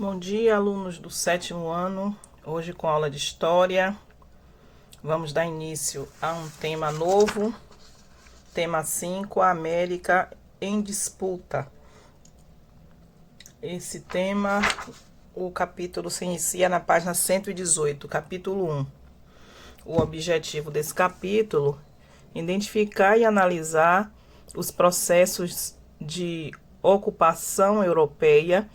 Bom dia, alunos do 7º ano. Hoje com a aula de História. Vamos dar início a um tema novo. Tema 5, a América em disputa. Esse tema, o capítulo se inicia na página 118, capítulo 1. O objetivo desse capítulo é identificar e analisar os processos de ocupação europeia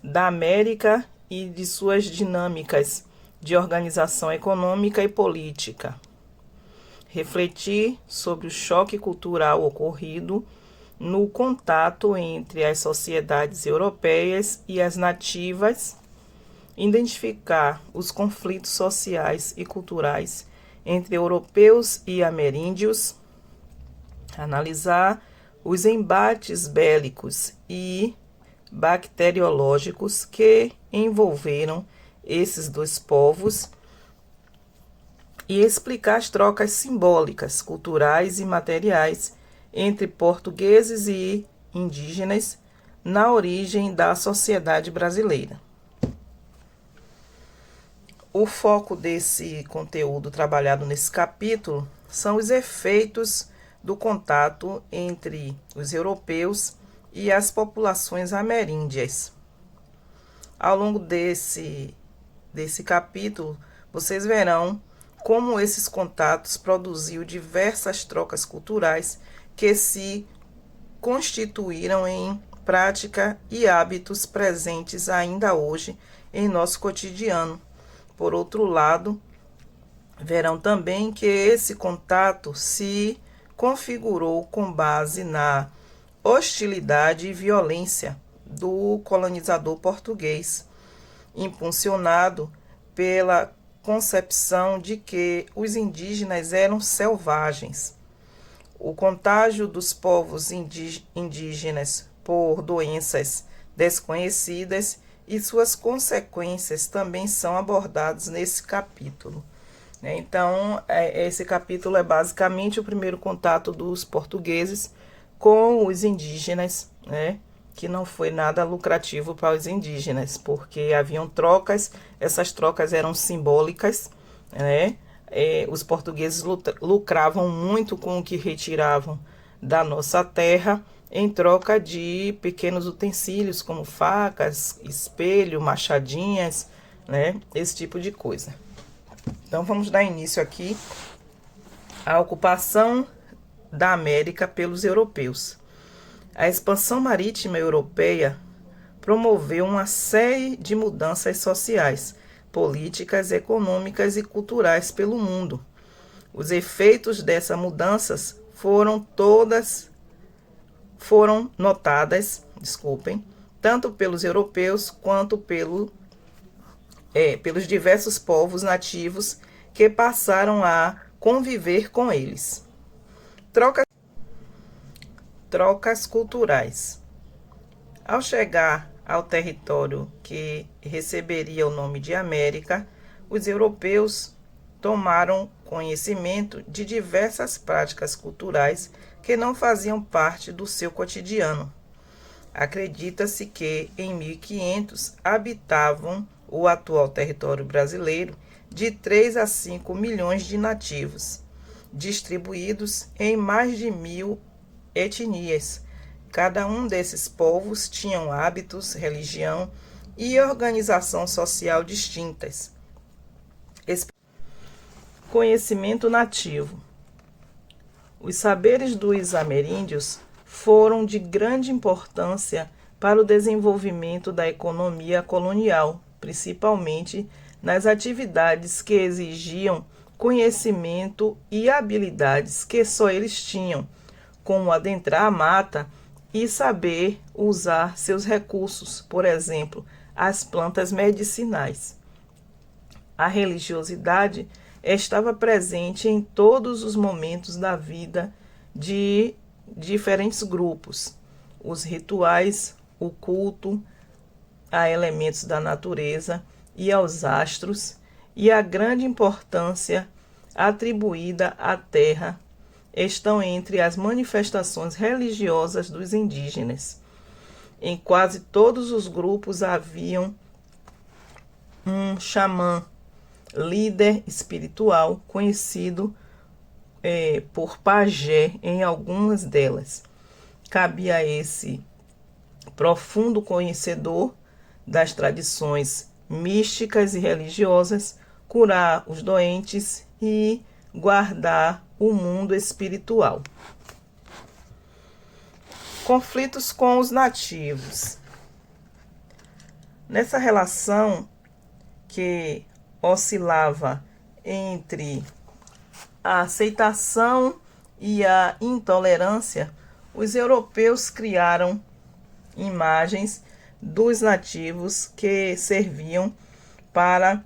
da América e de suas dinâmicas de organização econômica e política. Refletir sobre o choque cultural ocorrido no contato entre as sociedades europeias e as nativas, identificar os conflitos sociais e culturais entre europeus e ameríndios, analisar os embates bélicos e bacteriológicos que envolveram esses dois povos e explicar as trocas simbólicas, culturais e materiais entre portugueses e indígenas na origem da sociedade brasileira. O foco desse conteúdo trabalhado nesse capítulo são os efeitos do contato entre os europeus e as populações ameríndias. Ao longo desse capítulo, vocês verão como esses contatos produziu diversas trocas culturais que se constituíram em prática e hábitos presentes ainda hoje em nosso cotidiano. Por outro lado, verão também que esse contato se configurou com base na hostilidade e violência do colonizador português, impulsionado pela concepção de que os indígenas eram selvagens. O contágio dos povos indígenas por doenças desconhecidas e suas consequências também são abordados nesse capítulo. Então, esse capítulo é basicamente o primeiro contato dos portugueses com os indígenas, que não foi nada lucrativo para os indígenas, porque haviam trocas, essas trocas eram simbólicas, os portugueses lucravam muito com o que retiravam da nossa terra, em troca de pequenos utensílios, como facas, espelho, machadinhas, esse tipo de coisa. Então, vamos dar início aqui à ocupação da América pelos europeus. A expansão marítima europeia promoveu uma série de mudanças sociais, políticas, econômicas e culturais pelo mundo. Os efeitos dessas mudanças foram notadas, tanto pelos europeus quanto pelos diversos povos nativos que passaram a conviver com eles. Trocas culturais. Ao chegar ao território que receberia o nome de América, os europeus tomaram conhecimento de diversas práticas culturais que não faziam parte do seu cotidiano. Acredita-se que em 1500 habitavam o atual território brasileiro de 3 a 5 milhões de nativos, distribuídos em mais de 1000 etnias. Cada um desses povos tinham hábitos, religião e organização social distintas. Conhecimento nativo. Os saberes dos ameríndios foram de grande importância para o desenvolvimento da economia colonial, principalmente nas atividades que exigiam conhecimento e habilidades que só eles tinham, como adentrar a mata e saber usar seus recursos, por exemplo, as plantas medicinais. A religiosidade estava presente em todos os momentos da vida de diferentes grupos. Os rituais, o culto a elementos da natureza e aos astros, e a grande importância atribuída à terra estão entre as manifestações religiosas dos indígenas. Em quase todos os grupos haviam um xamã, líder espiritual, conhecido por pajé em algumas delas. Cabia a esse profundo conhecedor das tradições místicas e religiosas curar os doentes e guardar o mundo espiritual. Conflitos com os nativos. Nessa relação que oscilava entre a aceitação e a intolerância, os europeus criaram imagens dos nativos que serviam para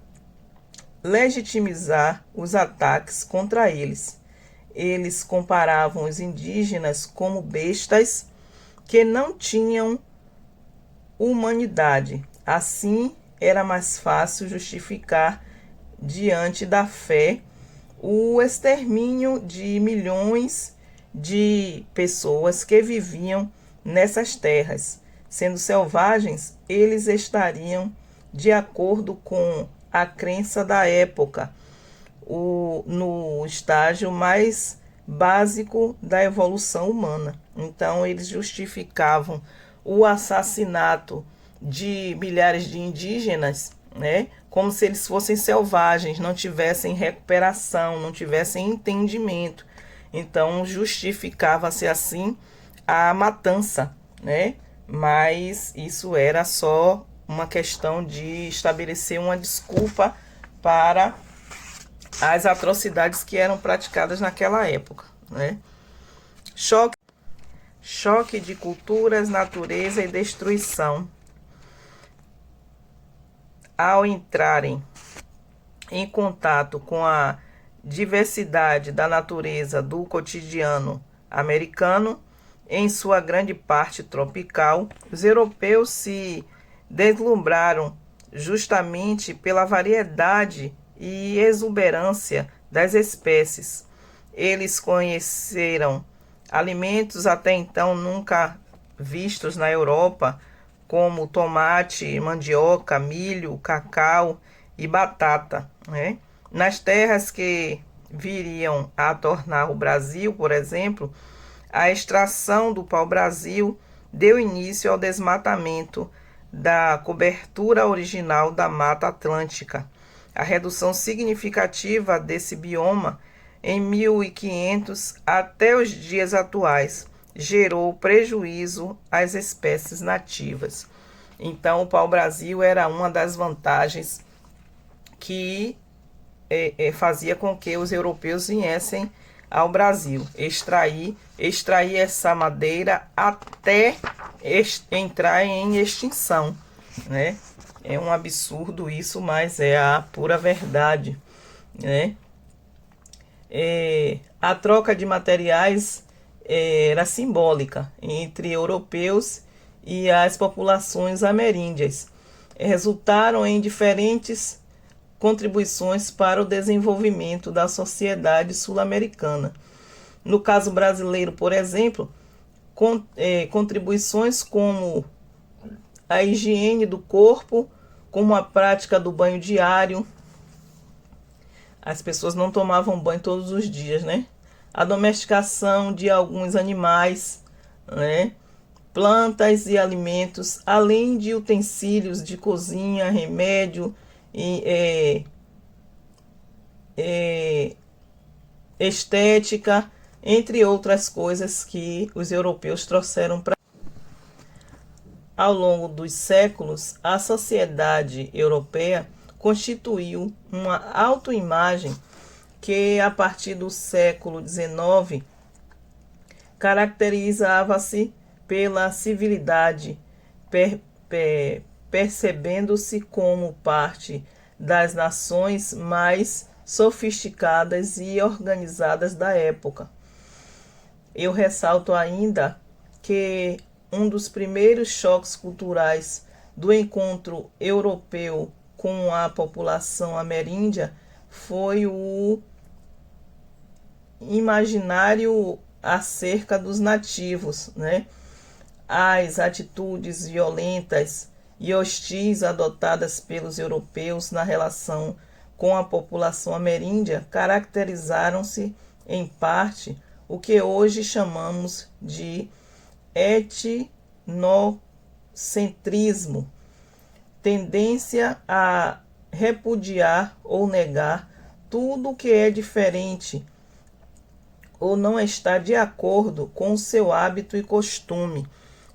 legitimizar os ataques contra eles. Eles comparavam os indígenas como bestas que não tinham humanidade. Assim, era mais fácil justificar, diante da fé, o extermínio de milhões de pessoas que viviam nessas terras. Sendo selvagens, eles estariam de acordo com a crença da época, no estágio mais básico da evolução humana. Então, eles justificavam o assassinato de milhares de indígenas, né, como se eles fossem selvagens, não tivessem recuperação, não tivessem entendimento. Então, justificava-se assim a matança, né? Mas isso era só uma questão de estabelecer uma desculpa para as atrocidades que eram praticadas naquela época, né? Choque de culturas, natureza e destruição. Ao entrarem em contato com a diversidade da natureza do cotidiano americano, em sua grande parte tropical, os europeus se deslumbraram justamente pela variedade e exuberância das espécies. Eles conheceram alimentos até então nunca vistos na Europa, como tomate, mandioca, milho, cacau e batata, né? Nas terras que viriam a tornar o Brasil, por exemplo, a extração do pau-brasil deu início ao desmatamento da cobertura original da Mata Atlântica. A redução significativa desse bioma em 1500 até os dias atuais gerou prejuízo às espécies nativas. Então, o pau-brasil era uma das vantagens que fazia com que os europeus viessem ao Brasil, extrair essa madeira até entrar em extinção, né? É um absurdo isso, mas é a pura verdade, né? A troca de materiais era simbólica entre europeus e as populações ameríndias. Resultaram em diferentes contribuições para o desenvolvimento da sociedade sul-americana. No caso brasileiro, por exemplo, contribuições como a higiene do corpo, como a prática do banho diário. As pessoas não tomavam banho todos os dias, né? A domesticação de alguns animais, né? Plantas e alimentos, além de utensílios de cozinha, remédio e estética, entre outras coisas que os europeus trouxeram para. Ao longo dos séculos, a sociedade europeia constituiu uma autoimagem que, a partir do século XIX, caracterizava-se pela civilidade, percebendo-se como parte das nações mais sofisticadas e organizadas da época. Eu ressalto ainda que um dos primeiros choques culturais do encontro europeu com a população ameríndia foi o imaginário acerca dos nativos, né? As atitudes violentas e hostis adotadas pelos europeus na relação com a população ameríndia caracterizaram-se, em parte, o que hoje chamamos de etnocentrismo, tendência a repudiar ou negar tudo que é diferente ou não está de acordo com o seu hábito e costume.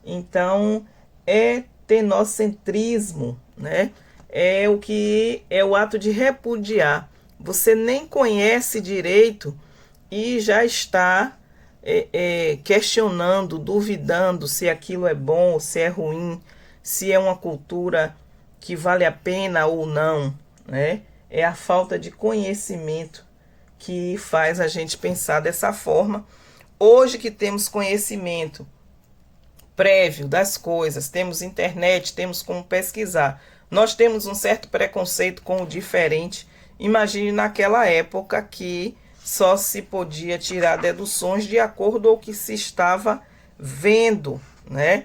Então, etnocentrismo, né? É o ato de repudiar. Você nem conhece direito e já está questionando, duvidando se aquilo é bom ou se é ruim, se é uma cultura que vale a pena ou não, né? É a falta de conhecimento que faz a gente pensar dessa forma. Hoje que temos conhecimento prévio das coisas, temos internet, temos como pesquisar, nós temos um certo preconceito com o diferente. Imagine naquela época que só se podia tirar deduções de acordo com o que se estava vendo, né?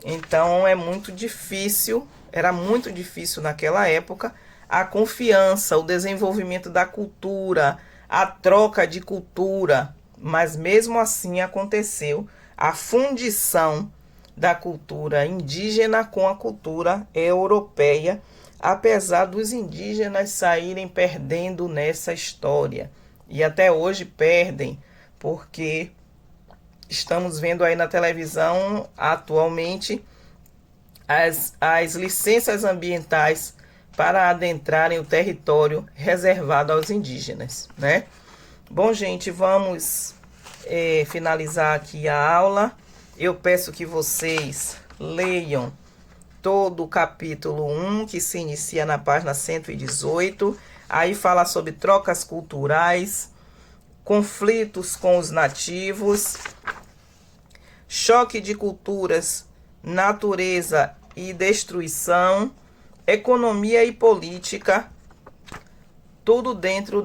Então é muito difícil, era muito difícil naquela época a confiança, o desenvolvimento da cultura, a troca de cultura, mas mesmo assim aconteceu a fundição da cultura indígena com a cultura europeia, apesar dos indígenas saírem perdendo nessa história. E até hoje perdem, porque estamos vendo aí na televisão atualmente as licenças ambientais para adentrarem o território reservado aos indígenas, né? Bom, gente, vamos finalizar aqui a aula. Eu peço que vocês leiam todo o capítulo 1, que se inicia na página 118. Aí fala sobre trocas culturais, conflitos com os nativos, choque de culturas, natureza e destruição, economia e política, tudo dentro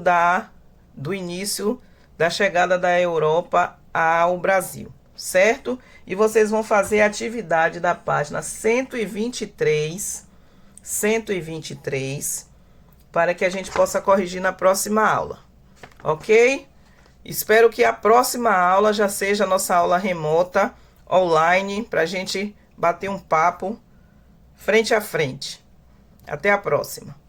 do início da chegada da Europa ao Brasil, certo? E vocês vão fazer a atividade da página 123, para que a gente possa corrigir na próxima aula, ok? Espero que a próxima aula já seja a nossa aula remota, online, para a gente bater um papo frente a frente. Até a próxima.